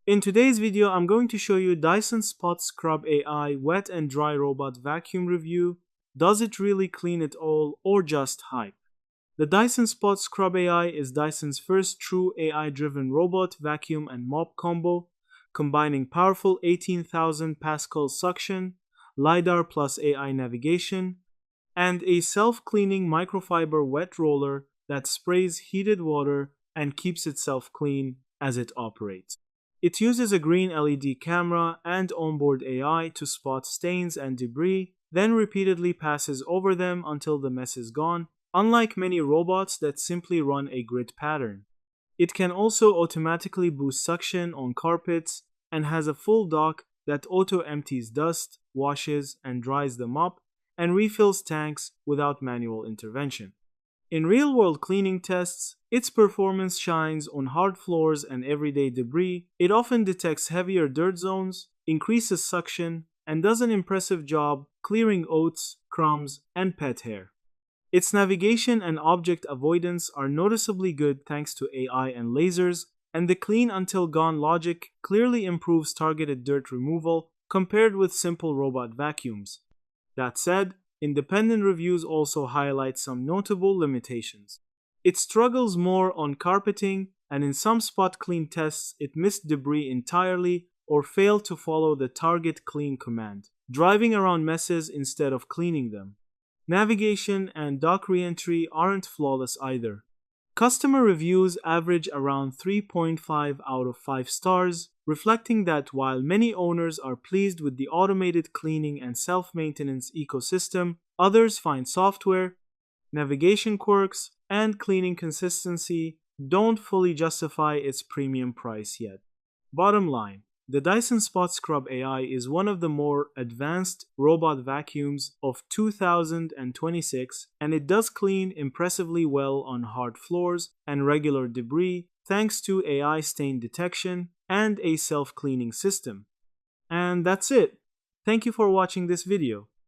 In today's video, I'm going to show you Dyson Spot+Scrub AI wet and dry robot vacuum review. Does it really clean it all or just hype? The Dyson Spot+Scrub AI is Dyson's first true AI-driven robot vacuum and mop combo, combining powerful 18,000 Pascal suction, LiDAR plus AI navigation, and a self-cleaning microfiber wet roller that sprays heated water and keeps itself clean as it operates. It uses a green LED camera and onboard AI to spot stains and debris, then repeatedly passes over them until the mess is gone, unlike many robots that simply run a grid pattern. It can also automatically boost suction on carpets and has a full dock that auto-empties dust, washes and dries them up, and refills tanks without manual intervention. In real-world cleaning tests, its performance shines on hard floors and everyday debris. It often detects heavier dirt zones, increases suction, and does an impressive job clearing oats, crumbs, and pet hair. Its navigation and object avoidance are noticeably good thanks to AI and lasers, and the clean until gone logic clearly improves targeted dirt removal compared with simple robot vacuums. That said, independent reviews also highlight some notable limitations. It struggles more on carpeting, and in some spot clean tests it missed debris entirely or failed to follow the target clean command, driving around messes instead of cleaning them. Navigation and dock reentry aren't flawless either. Customer reviews average around 3.5 out of 5 stars, reflecting that while many owners are pleased with the automated cleaning and self-maintenance ecosystem, others find software, navigation quirks, and cleaning consistency don't fully justify its premium price yet. Bottom line, the Dyson Spot+Scrub AI is one of the more advanced robot vacuums of 2026, and it does clean impressively well on hard floors and regular debris thanks to AI stain detection and a self-cleaning system. And that's it. Thank you for watching this video.